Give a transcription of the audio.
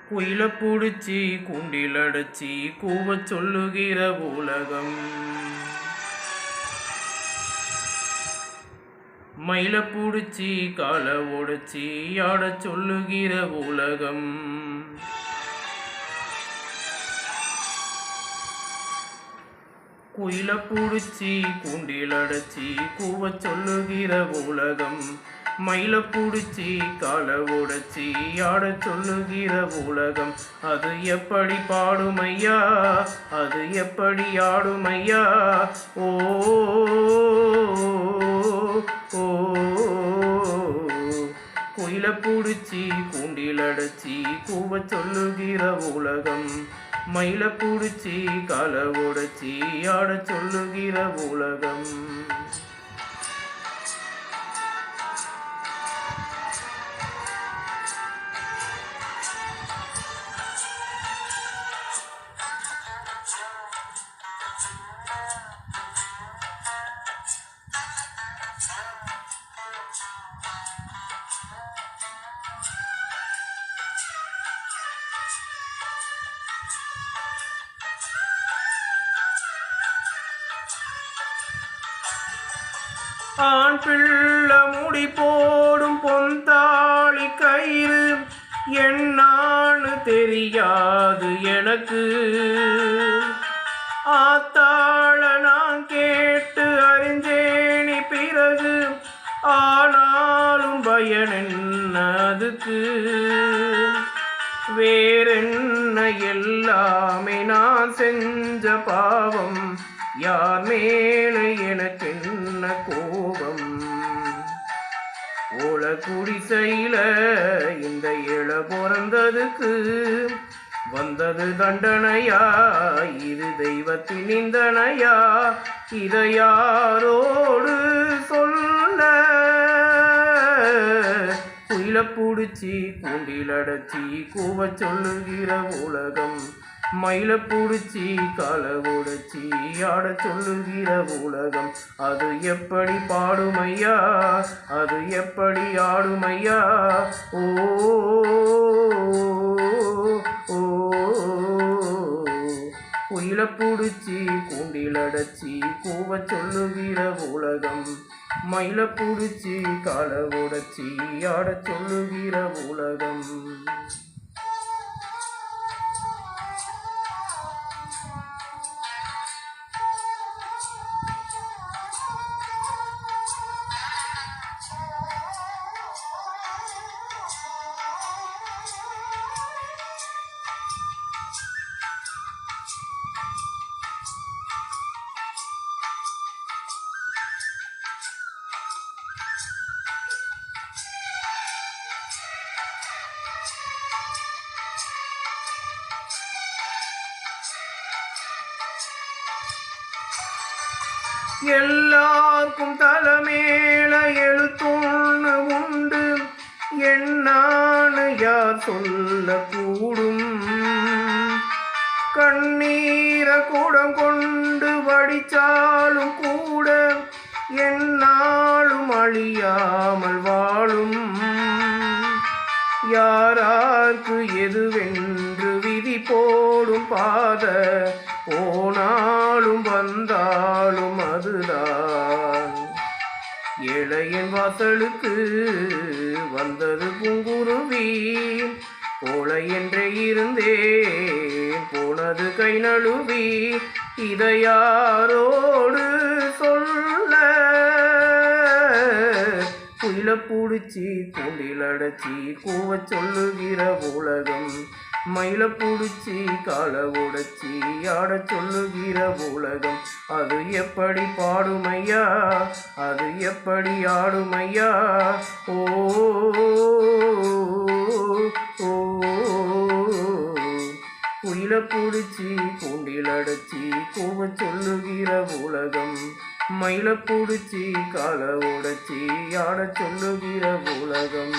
குயில புடிச்சி கூண்டில் அடைச்சி கூவச் சொல்லுகிற உலகம். மயில புடிச்சி கால உடைச்சி ஆடச் சொல்லுகிற உலகம். குயில புடிச்சி கூண்டில் அடைச்சி கூவச் சொல்லுகிற உலகம். மயில புடிச்சி கால உடைச்சி ஆடச் சொல்லுகிற உலகம். அது எப்படி பாடுமையா, அது எப்படி ஆடுமையா. ஓ ஓ குயில புடிச்சி கூண்டில் அடைச்சி கூவச் சொல்லுகிற உலகம். மயில புடிச்சி கால உடைச்சி ஆடச் சொல்லுகிற உலகம். ஆண் பிள்ளை முடி போடும் பொந்தாளி கயிறு என்னான்னு தெரியாது எனக்கு. ஆத்தாள நான் கேட்டு அறிஞ்சேனி பிறகு, ஆனாலும் பயன் என்ன அதுக்கு. வேறென்ன எல்லாமே நான் செஞ்ச பாவம், யார் மேலே எனக்கு என்ன கோபம். ஓல குடிசையில இந்த இள பிறந்ததுக்கு வந்தது தண்டனையா, இது தெய்வத்தின் நிந்தனையா. இதை யாரோடு சொல்ல. குயில புடிச்சி கூண்டில் அடைச்சி கூவச் சொல்லுகிற உலகம். மயில புடிச்சி கால உடைச்சி ஆடச் சொல்லுகிற உலகம். அது எப்படி பாடுமையா, அது எப்படி ஆடுமையா. ஓ ஓ குயில புடிச்சி கூண்டில் அடைச்சி கூவச் சொல்லுகிற உலகம். மயில புடிச்சி கால உடைச்சி ஆடச் சொல்லுகிற உலகம். எல்லாருக்கும் தலைமேல எழுத்தொன்னு உண்டு, என்னான்னு யார் சொல்ல கூடும். கண்ணீரை குடம் கொண்டு வடிச்சாலும் கூட என்னாலும் அழியாமல் வாழும். யாரார்க்கு எதுவென்று விதி போடும் பாத, போனாலும் வந்தாலும் அதுதான். ஏழையின் வாசலுக்கு வந்தது பூங்குருவி, போல என்றே இருந்தேன் போனது கை நழுவி. இதை யாரோடு சொல்ல. குயில புடிச்சி கூண்டில் அடைச்சி கூவச் சொல்லுகிற உலகம். மயில புடிச்சி கால உடைச்சி ஆடச் சொல்லுகிற உலகம். அது எப்படி பாடுமையா, அது எப்படி ஆடுமையா. ஓ ஓ குயில புடிச்சி கூண்டில் அடைச்சி கூவச் சொல்லுகிற உலகம். மயில புடிச்சி கால உடைச்சி ஆடச் சொல்லுகிற உலகம்.